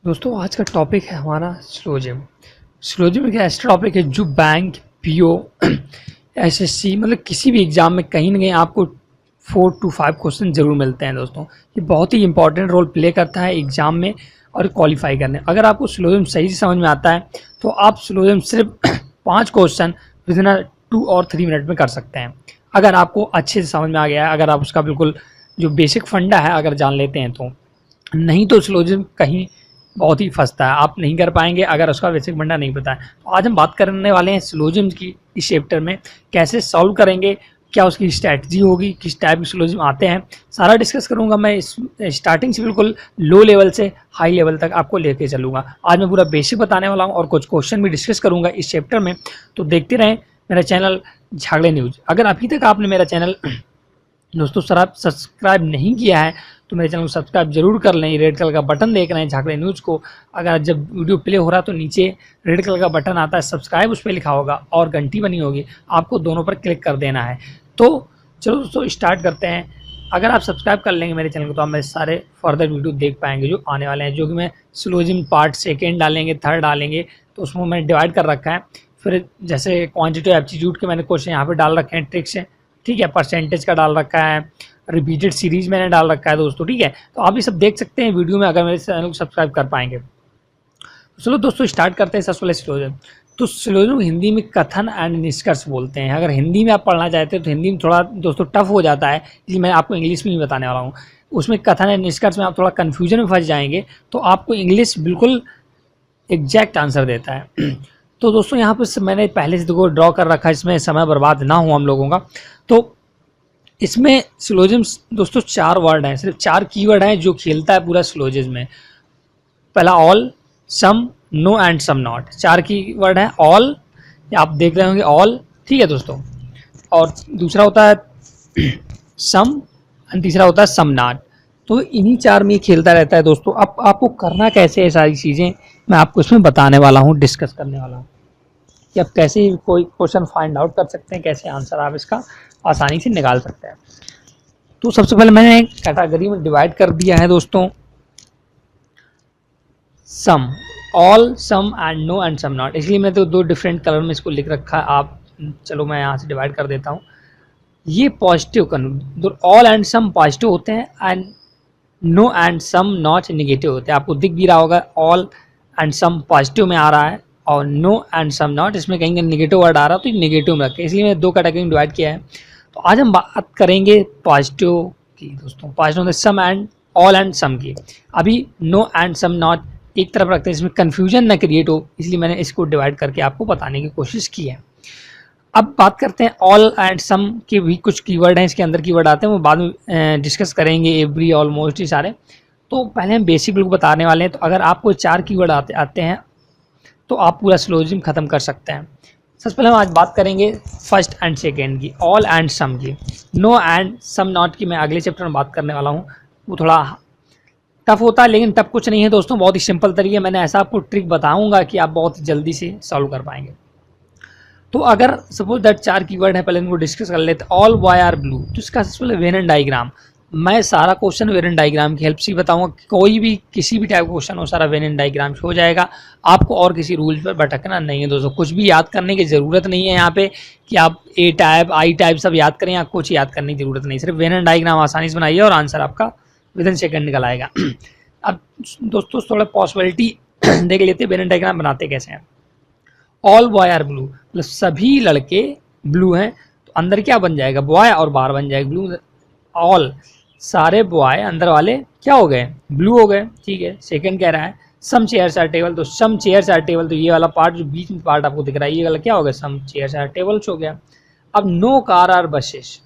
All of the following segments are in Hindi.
दोस्तों आज का टॉपिक है हमारा स्लोजिम। स्लोजिम एक ऐसा टॉपिक है जो बैंक, पीओ, एसएससी मतलब किसी भी एग्जाम में कहीं ना कहीं आपको 4 to 5 क्वेश्चन जरूर मिलते हैं। दोस्तों ये बहुत ही इंपॉर्टेंट रोल प्ले करता है एग्जाम में और क्वालिफाई करने। अगर आपको स्लोजिम सही से समझ में आता है तो आप स्लोजिम सिर्फ 5 क्वेश्चन विद इन 2 और 3 मिनट में कर सकते हैं। अगर आपको अच्छे से समझ में आ गया है, अगर आप उसका बिल्कुल जो बेसिक फंडा है अगर जान लेते हैं तो। नहीं तो स्लोजिम कहीं बहुत ही फंसता है, आप नहीं कर पाएंगे अगर उसका बेसिक फंडा नहीं पता है। तो आज हम बात करने वाले हैं स्लोजिम्स की इस चैप्टर में, कैसे सॉल्व करेंगे, क्या उसकी स्ट्रैटेजी होगी, किस टाइप के स्लोजिम आते हैं, सारा डिस्कस करूंगा मैं। इस स्टार्टिंग से बिल्कुल लो लेवल से हाई लेवल तक आपको लेके चलूंगा। आज मैं पूरा बेसिक बताने वाला हूँ और कुछ क्वेश्चन भी डिस्कस करूंगा इस चैप्टर में। तो देखते रहें मेरा चैनल झागड़े न्यूज। अगर अभी तक आपने मेरा चैनल दोस्तों सर आप सब्सक्राइब नहीं किया है तो मेरे चैनल को सब्सक्राइब जरूर कर लें। रेड कलर का बटन देख रहे हैं झागड़े न्यूज़ को, अगर जब वीडियो प्ले हो रहा है तो नीचे रेड कलर का बटन आता है सब्सक्राइब, उस पर लिखा होगा और घंटी बनी होगी, आपको दोनों पर क्लिक कर देना है। तो चलो दोस्तों स्टार्ट करते हैं। अगर आप सब्सक्राइब कर लेंगे मेरे चैनल को तो आप मेरे सारे फर्दर वीडियो देख पाएंगे जो आने वाले हैं, जो कि मैं स्लोजिम पार्ट सेकेंड डालेंगे, थर्ड डालेंगे, तो उसमें मैंने डिवाइड कर रखा है। फिर जैसे क्वान्टिटी एप्टीट्यूड के मैंने क्वेश्चन यहाँ पर डाल रखे हैं ट्रिक्स हैं, ठीक है, परसेंटेज का डाल रखा है, रिपीटेड सीरीज मैंने डाल रखा है दोस्तों, ठीक है। तो आप ये सब देख सकते हैं वीडियो में अगर मेरे चैनल को सब्सक्राइब कर पाएंगे। चलो दोस्तों स्टार्ट करते हैं सबसे पहले स्लोजन। तो स्लोजन हिंदी में कथन एंड निष्कर्ष बोलते हैं। अगर हिंदी में आप पढ़ना चाहते हैं तो हिंदी में थोड़ा दोस्तों टफ हो जाता है, इसलिए मैं आपको इंग्लिश में ही बताने वाला हूँ। उसमें कथन एंड निष्कर्ष में आप थोड़ा कन्फ्यूजन में फंस जाएंगे, तो आपको इंग्लिश बिल्कुल एग्जैक्ट आंसर देता है। तो दोस्तों यहाँ पर मैंने पहले से देखो ड्रॉ कर रखा है, इसमें समय बर्बाद ना हो हम लोगों का। तो इसमें सिलोजिम्स दोस्तों 4 वर्ड हैं, सिर्फ 4 कीवर्ड हैं जो खेलता है पूरा सिलोजिज्म में। पहला all, some, no and some not, 4 keyword हैं। ऑल आप देख रहे होंगे ऑल, ठीक है दोस्तों, और दूसरा होता है सम एंड तीसरा होता है सम नॉट। तो इन्हीं 4 में खेलता रहता है दोस्तों। अब आपको करना कैसे है सारी चीज़ें मैं आपको इसमें बताने वाला हूँ, डिस्कस करने वाला हूँ कि आप कैसे कोई क्वेश्चन फाइंड आउट कर सकते हैं, कैसे आंसर आप इसका आसानी से निकाल सकते हैं। तो सबसे पहले मैंने एक कैटेगरी में डिवाइड कर दिया है दोस्तों, some, all, some and no and some not, इसलिए मैंने तो 2 डिफरेंट कलर में इसको लिख रखा है। आप चलो मैं यहाँ से डिवाइड कर देता हूँ। ये positive, all and some positive होते हैं and no and some not negative होते हैं। आपको दिख भी रहा होगा ऑल एंड सम पॉजिटिव में आ रहा है और नो एंड सम नॉट इसमें कहीं नेगेटिव वर्ड आ रहा है, तो नेगेटिव में रखें, इसलिए मैंने 2 कैटेगरी में डिवाइड किया है। तो आज हम बात करेंगे पॉजिटिव की दोस्तों, positive some and all and some की। अभी नो एंड सम नॉट एक तरफ रखते हैं, इसमें कन्फ्यूजन ना क्रिएट हो, इसलिए मैंने इसको डिवाइड करके आपको बताने की कोशिश की है। अब बात करते हैं ऑल एंड सम के भी कुछ कीवर्ड हैं, इसके अंदर कीवर्ड आते हैं, वो बाद में डिस्कस करेंगे, एवरी, ऑलमोस्ट, ये सारे। तो पहले हम बेसिक लोग बताने वाले हैं। तो अगर आपको 4 कीवर्ड आते हैं तो आप पूरा सिलोजिज्म खत्म कर सकते हैं। सबसे पहले हम आज बात करेंगे फर्स्ट एंड सेकेंड की, ऑल एंड सम की। नो एंड सम नॉट की मैं अगले चैप्टर में बात करने वाला हूँ, वो थोड़ा टफ होता है, लेकिन टफ कुछ नहीं है दोस्तों, बहुत ही सिंपल तरीके मैंने ऐसा आपको ट्रिक बताऊंगा कि आप बहुत जल्दी से सॉल्व कर पाएंगे। तो अगर सपोज दैट 4 कीवर्ड है, पहले इनको डिस्कस कर लेते हैं। ऑल बॉय आर ब्लू, तो इसका सबसे पहले वेन एंड डायग्राम, मैं सारा क्वेश्चन वेन एंड डायग्राम की हेल्प से बताऊंगा। कोई भी किसी भी टाइप का क्वेश्चन हो सारा वेन एंड डायग्राम से हो जाएगा, आपको और किसी रूल पर भटकना नहीं है दोस्तों। कुछ भी याद करने की ज़रूरत नहीं है यहाँ पे कि आप ए टाइप आई टाइप सब याद करें, या कुछ याद करने की ज़रूरत नहीं, सिर्फ वेन एंड डायग्राम आसानी से बनाइए और आंसर आपका विद इन सेकेंड निकल आएगा। अब दोस्तों थोड़ा पॉसिबिलिटी देख लेते हैं वेन एंड डायग्राम बनाते कैसे हैं। ऑल बॉय आर ब्लू, मतलब सभी लड़के ब्लू हैं, तो अंदर क्या बन जाएगा, बॉय, और बाहर बन जाएगा ब्लू। ऑल सारे बॉय अंदर वाले क्या हो गए, ब्लू हो गए, ठीक है। सेकंड कह रहा है सम चेयर्स आर टेबल, तो सम चेयर्स आर टेबल, तो ये वाला पार्ट जो बीच में पार्ट आपको दिख रहा है ये वाला क्या हो गया, सम चेयर्स आर टेबल्स हो गया। अब नो कार आर बसेस,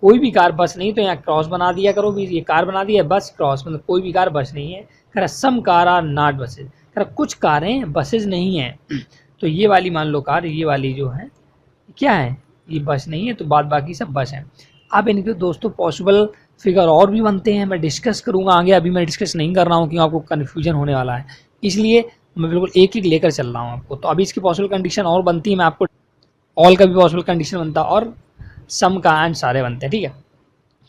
कोई भी कार बस नहीं, तो यहाँ क्रॉस बना दिया करो, भी ये कार बना दिया, बस क्रॉस, मतलब कोई भी कार बस नहीं है। कह रहा सम कार आर नॉट बसेज, कह रहा कुछ कारें बसेज नहीं है, तो ये वाली मान लो कार, ये वाली जो है क्या है, ये बस नहीं है, तो बाद बाकी सब बस है। अब इनके दोस्तों पॉसिबल फिगर और भी बनते हैं, मैं डिस्कस करूंगा आगे, अभी मैं डिस्कस नहीं कर रहा हूँ क्योंकि आपको कन्फ्यूजन होने वाला है, इसलिए मैं बिल्कुल एक ही लेकर चल रहा हूँ आपको। तो अभी इसकी पॉसिबल कंडीशन और बनती है, मैं आपको ऑल का भी पॉसिबल कंडीशन बनता है और सम का एंड सारे बनते हैं, ठीक है।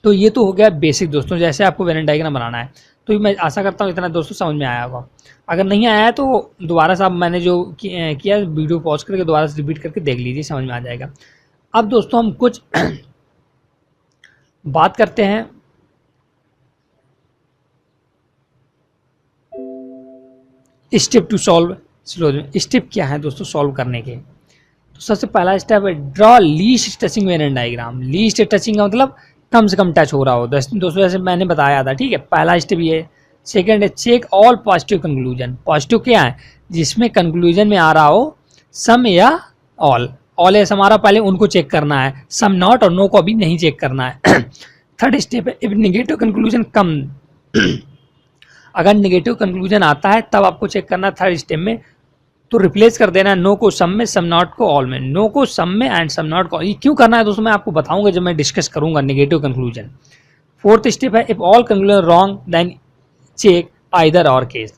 तो ये तो हो गया बेसिक दोस्तों, जैसे आपको वेन डायग्राम बनाना है। तो मैं आशा करता हूँ इतना दोस्तों समझ में आया होगा। अगर नहीं आया है तो दोबारा से आप मैंने जो किया वीडियो पॉज करके दोबारा से रिपीट करके देख लीजिए, समझ में आ जाएगा। अब दोस्तों हम कुछ बात करते हैं step to solve syllogism. Step क्या है दोस्तों सॉल्व करने के? तो सबसे पहला स्टेप है draw least touching Venn diagram. Least touching का मतलब कम से कम टच हो रहा हो दोस्तों, जैसे मैंने बताया था, ठीक है। पहला स्टेप ये है। सेकेंड है check all positive conclusion. Positive क्या है? जिसमें कंक्लूजन में आ रहा हो सम या ऑल। ऑल या सम आ रहा पहले उनको चेक करना है, सम नॉट और नो को अभी नहीं चेक करना है। थर्ड स्टेप है इफ नेगेटिव कंक्लूजन कम। अगर नेगेटिव कंक्लूजन आता है तब आपको चेक करना थर्ड स्टेप में, तो रिप्लेस कर देना नो को सम में, सम नॉट को ऑल में। नो को सम में एंड सम नॉट को। ये क्यों करना है दोस्तों मैं आपको बताऊंगा जब मैं डिस्कस करूंगा नेगेटिव कंक्लूजन। फोर्थ स्टेप है if all conclusion wrong then check either or case.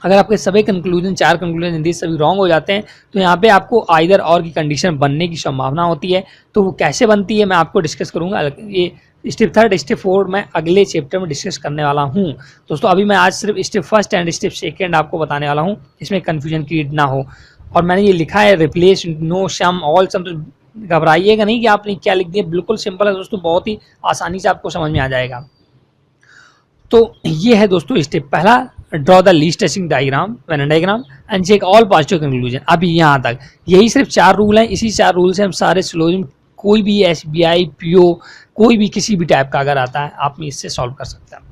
अगर आपके सभी कंक्लूजन, 4 कंक्लूजन यदि सभी रॉन्ग हो जाते हैं तो यहाँ पे आपको आइदर और की कंडीशन बनने की संभावना होती है। तो वो कैसे बनती है मैं आपको डिस्कस करूंगा। ये स्टेप थर्ड स्टेप 4 मैं अगले चैप्टर में डिस्कस करने वाला हूँ दोस्तों। अभी मैं आज सिर्फ step first and step second आपको बताने वाला हूँ, इसमें कन्फ्यूजन क्रिएट ना हो। और मैंने ये लिखा है रिप्लेस नो सम ऑल सम, तो घबराइएगा नहीं कि आपने क्या लिख दिया। बिल्कुल सिंपल है दोस्तों, बहुत ही आसानी से आपको समझ में आ जाएगा। तो ये है दोस्तों स्टेप पहला, draw the least touching diagram Venn diagram and check all positive conclusion. अभी यहाँ तक यही सिर्फ 4 रूल हैं। इसी 4 रूल से हम सारे सिलोजिज्म, कोई भी SBI PO कोई भी किसी भी टाइप का अगर आता है आप इससे सॉल्व कर सकते हैं।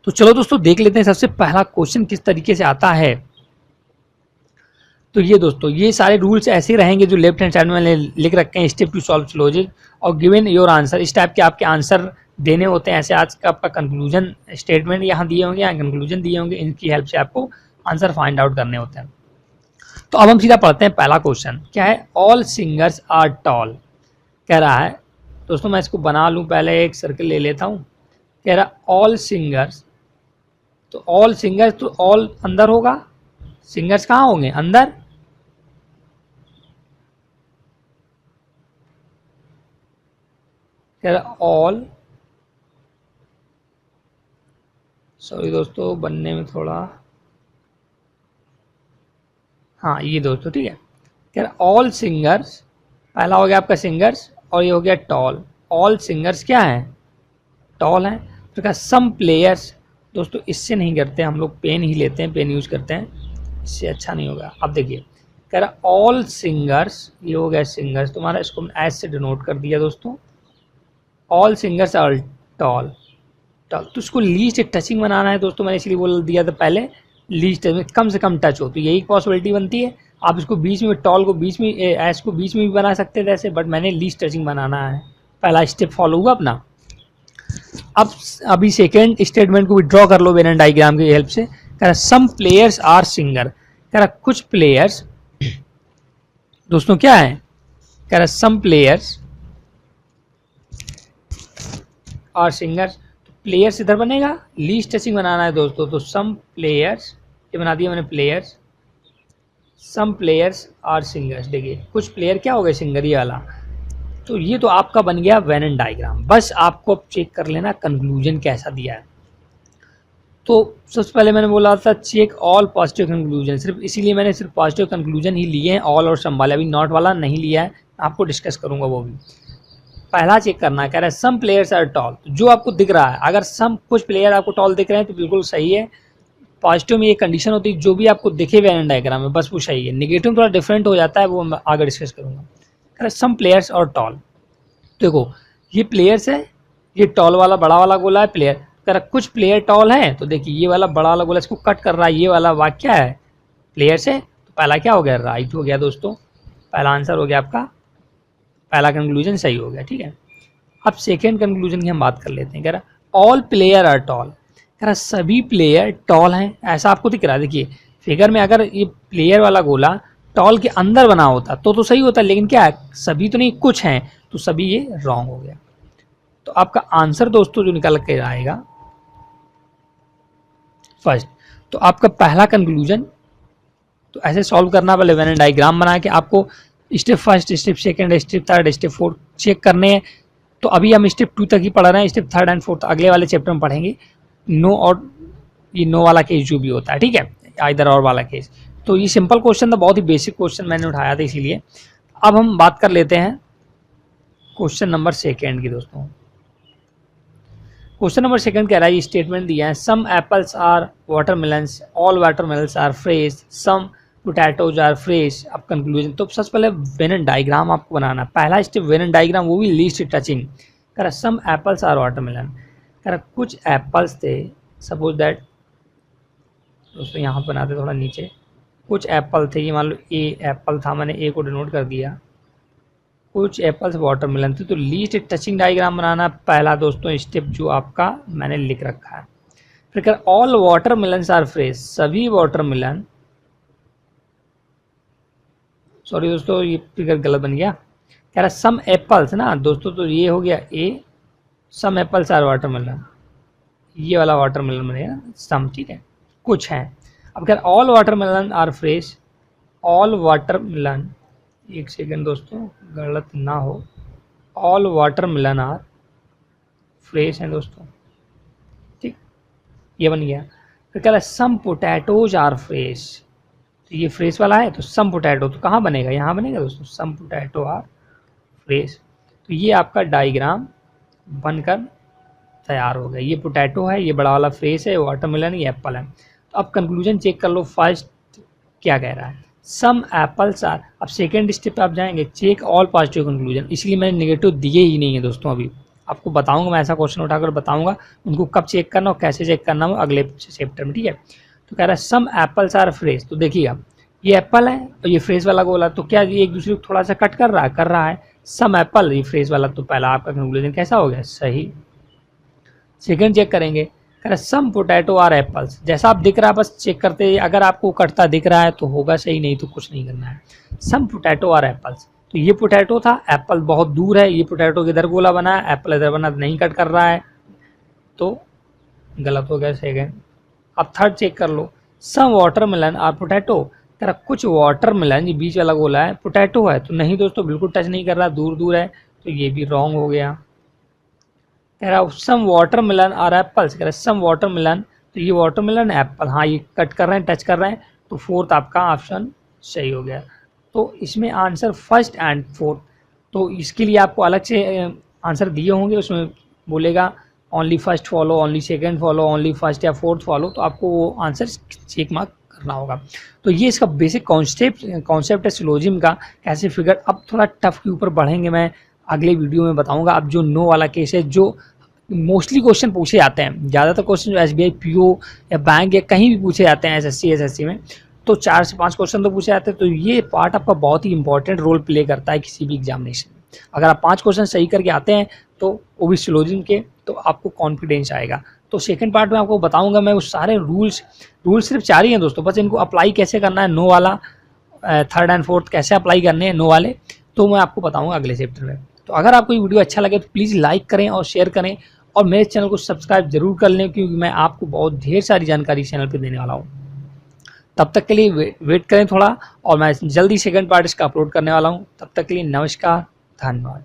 तो चलो दोस्तों देख लेते हैं सबसे पहला क्वेश्चन किस तरीके से आता है। तो ये दोस्तों ये सारे रूल्स ऐसे रहेंगे जो लेफ्ट हैंड साइड में मैंने लिख रखे हैं, स्टेप टू सॉल्व सिलोजिज्म और गिवन योर आंसर। इस टाइप के आपके आंसर देने होते हैं। ऐसे आज का आपका कंक्लूजन स्टेटमेंट यहाँ दिए होंगे, यहाँ कंक्लूजन दिए होंगे, इनकी हेल्प से आपको आंसर फाइंड आउट करने होते हैं। तो अब हम सीधा पढ़ते हैं पहला क्वेश्चन। क्या है? ऑल सिंगर्स आर टॉल कह रहा है दोस्तों। मैं इसको बना लूँ, पहले एक सर्कल ले लेता हूँ। कह रहा ऑल सिंगर्स, तो ऑल सिंगर्स तो ऑल अंदर होगा, सिंगर्स कहाँ होंगे? अंदर। कह रहा ऑल, सॉरी दोस्तों बनने में थोड़ा, हाँ ये दोस्तों ठीक है। कह रहा ऑल सिंगर्स, पहला हो गया आपका सिंगर्स और ये हो गया टॉल। ऑल सिंगर्स क्या है? टॉल है। तो क्या सम प्लेयर्स, दोस्तों इससे नहीं करते हम लोग, पेन ही लेते हैं, पेन यूज करते हैं, इससे अच्छा नहीं होगा। अब देखिए कह रहा ऑल सिंगर्स, ये हो गया सिंगर्स तुम्हारा, इसको एस से डिनोट कर दिया दोस्तों। All singers are tall. Tall तो उसको लीस्ट टचिंग बनाना है दोस्तों, मैंने इसलिए बोल दिया था पहले लीस्ट में कम से कम टच हो, तो यही पॉसिबिलिटी बनती है। आप इसको बीच में, टॉल को बीच में, एस को बीच में भी बना सकते थे ऐसे, बट मैंने लीस्ट टचिंग बनाना है। पहला स्टेप फॉलो हुआ अपना। अब अभी सेकेंड स्टेटमेंट को विड्रॉ कर लो वेन डायग्राम की हेल्प से। कह रहा सम प्लेयर्स आर सिंगर। कह रहा कुछ प्लेयर्स दोस्तों क्या है? कह रहा सम प्लेयर्स आर सिंगर्स। तो प्लेयर्स इधर बनेगा, लीस्ट टचिंग बनाना है दोस्तों, तो सम प्लेयर्स, ये बना दिया मैंने players, some players are singers. देखिए कुछ प्लेयर क्या हो गए? सिंगर, ये वाला। तो ये तो आपका बन गया वेन डायग्राम। बस आपको अब चेक कर लेना कंक्लूजन कैसा दिया है। तो सबसे पहले मैंने बोला था चेक ऑल पॉजिटिव कंक्लूजन, सिर्फ इसीलिए मैंने सिर्फ पॉजिटिव कंक्लूजन ही लिए हैं, ऑल और सम वाले, अभी नॉट वाला नहीं लिया है, आपको डिस्कस करूंगा वो भी। पहला चेक करना कह रहा है सम प्लेयर्स आर टॉल, जो आपको दिख रहा है, अगर सम कुछ प्लेयर आपको टॉल दिख रहे हैं तो बिल्कुल सही है। पॉजिटिव में ये कंडीशन होती है जो भी आपको दिखे वेन डायग्राम में बस वो सही है। नेगेटिव में थोड़ा डिफरेंट हो जाता है, वो मैं आगे डिस्कस करूंगा। कह रहा सम प्लेयर्स और टॉल, देखो ये प्लेयर्स है, ये टॉल वाला बड़ा वाला गोला है प्लेयर। कह रहा कुछ प्लेयर टॉल है, तो देखिए ये वाला बड़ा वाला गोला इसको कट कर रहा है, ये वाला वाक्य है प्लेयर्स है, तो पहला क्या हो गया? राइट हो गया दोस्तों, पहला आंसर हो गया आपका, पहला कंक्लूजन सही हो गया। ठीक है, अब सेकेंड कंक्लूजन की हम बात कर लेते हैं। कह रहा ऑल प्लेयर आर टॉल। कह रहा सभी प्लेयर टॉल हैं, ऐसा आपको दिख रहा है। देखिए फिगर में अगर ये प्लेयर वाला गोला टॉल के अंदर बना होता तो सही होता, लेकिन क्या है सभी तो नहीं, कुछ हैं, तो सभी ये रॉन्ग हो गया। तो आपका आंसर दोस्तों जो निकल के आएगा फर्स्ट, तो आपका पहला कंक्लूजन, तो ऐसे सॉल्व करना, पहले वेन डायग्राम बना के आपको step first, step second, step third, step fourth check करने हैं। तो अभी हम स्टेप 2 तक ही पढ़ रहे हैं, स्टेप 3rd एंड 4th अगले वाले चैप्टर में पढ़ेंगे। नो और ये नो वाला केस जो भी होता है, ठीक है, आइदर और वाला केस। तो ये सिंपल क्वेश्चन था, बहुत ही बेसिक क्वेश्चन मैंने उठाया था इसीलिए। अब हम बात कर लेते हैं क्वेश्चन नंबर 2 की दोस्तों। क्वेश्चन नंबर 2 कह रहा है, ये स्टेटमेंट दिया है, some apples are watermelons, all watermelons are fresh, some potatoes are fresh. अब कंक्लूजन, तो सबसे पहले वेन डायग्राम आपको बनाना है। पहला स्टेप वेन डायग्राम, वो भी लीस्ट टचिंग। कह रहा सम एप्पल्स आर वाटरमेलन, कह रहा कुछ एप्पल्स थे, सपोज दैट दोस्तों यहाँ बनाते थोड़ा नीचे, कुछ एप्पल थे, ये मान लो ए एप्पल था, मैंने ए को डिनोट कर दिया, कुछ एप्पल्स वाटरमेलन थे। तो लीस्ट टचिंग डायग्राम बनाना पहला दोस्तों स्टेप जो आपका मैंने लिख रखा है। फिर कह ऑल वाटरमेलन्स आर फ्रेश, सभी वाटरमेलन, सॉरी दोस्तों ये फिगर गलत बन गया, कह रहा सम एप्पल्स ना दोस्तों, तो ये हो गया ए, सम एप्पल्स आर वाटरमेलन, ये वाला वाटरमेलन बनेगा सम, ठीक है, कुछ हैं। अब कह रहा all watermelon are fresh, all watermelon, एक सेकेंड दोस्तों गलत ना हो, ऑल वाटरमेलन आर फ्रेश हैं दोस्तों, ठीक, ये बन गया। फिर कह रहा सम पोटैटोज आर फ्रेश, तो ये फ्रेश वाला है, तो सम पोटैटो तो कहाँ बनेगा, यहाँ बनेगा दोस्तों, सम पोटैटो आर फ्रेश। तो ये आपका डायग्राम बनकर तैयार हो गया। ये पोटैटो है, ये बड़ा वाला फ्रेश है, वाटरमेलन, ये एप्पल है। तो अब कंक्लूजन चेक कर लो, फर्स्ट क्या कह रहा है, सम एप्पल्स आर। अब सेकेंड स्टेप पे आप जाएंगे, चेक ऑल पॉजिटिव कंक्लूजन, इसलिए मैंने नेगेटिव दिए ही नहीं है दोस्तों। अभी आपको बताऊंगा, मैं ऐसा क्वेश्चन उठाकर बताऊंगा उनको कब चेक करना और कैसे चेक करना हो अगले चैप्टर में, ठीक है। तो कह रहा है सम एप्पल्स आर फ्रेश, तो देखिएगा ये एप्पल है और ये फ्रेश वाला गोला, तो क्या ये एक दूसरे को थोड़ा सा कट कर रहा है, सम एप्पल, ये फ्रेश वाला, तो पहला आपका कंक्लूजन कैसा हो गया, सही। सेकंड चेक करेंगे, कह रहा सम पोटैटो आर एप्पल्स, जैसा आप दिख रहा है बस चेक करते, अगर आपको कटता दिख रहा है तो होगा सही, नहीं तो कुछ नहीं करना है। सम पोटैटो आर एप्पल्स, तो ये पोटैटो था, एप्पल बहुत दूर है, ये पोटैटो इधर गोला बना है, एप्पल इधर बना, नहीं कट कर रहा है, तो गलत हो गया सेकेंड। अब थर्ड चेक कर लो, सम वाटरमेलन आर पोटैटो, कह रहा कुछ वाटरमेलन, ये बीच वाला गोला है, पोटैटो है, तो नहीं दोस्तों बिल्कुल टच नहीं कर रहा, दूर दूर है, तो ये भी रॉन्ग हो गया। कह रहा सम वाटरमेलन आर एप्पल्स, कह रहा सम वाटरमेलन, तो ये वाटरमेलन एप्पल, हाँ ये कट कर रहे हैं, टच कर रहे हैं, तो फोर्थ आपका ऑप्शन सही हो गया। तो इसमें आंसर फर्स्ट एंड फोर्थ, तो इसके लिए आपको अलग से आंसर दिए होंगे, उसमें बोलेगा only first follow, only second follow, only first या फोर्थ फॉलो, तो आपको वो आंसर चेक मार्क करना होगा। तो ये इसका बेसिक कॉन्सेप्ट है सिलोजिज्म का, कैसे फिगर। अब थोड़ा टफ के ऊपर बढ़ेंगे, मैं अगले वीडियो में बताऊंगा। अब जो नो वाला केस है, जो मोस्टली क्वेश्चन पूछे जाते हैं, ज़्यादातर क्वेश्चन जो SBI PO या बैंक या कहीं भी पूछे जाते हैं SSC में, तो 4 से 5 क्वेश्चन तो पूछे जाते हैं। तो ये पार्ट आपका बहुत ही इंपॉर्टेंट रोल प्ले करता है किसी भी एग्जामिनेशन में। अगर आप 5 क्वेश्चन सही करके आते हैं, तो वो भी सिलोजिज्म के, तो आपको कॉन्फिडेंस आएगा। तो सेकंड पार्ट में आपको बताऊंगा मैं वो सारे रूल्स सिर्फ 4 ही हैं दोस्तों, बस इनको अप्लाई कैसे करना है, नो वाला 3rd एंड 4th कैसे अप्लाई करने हैं नो वाले, तो मैं आपको बताऊंगा अगले चैप्टर में। तो अगर आपको ये वीडियो अच्छा लगे तो प्लीज़ लाइक करें और शेयर करें, और मेरे चैनल को सब्सक्राइब जरूर कर लें, क्योंकि मैं आपको बहुत ढेर सारी जानकारी चैनल पर देने वाला हूँ। तब तक के लिए वेट करें थोड़ा, और मैं जल्दी सेकंड पार्ट इसका अपलोड करने वाला हूँ। तब तक के लिए नमस्कार, धन्यवाद।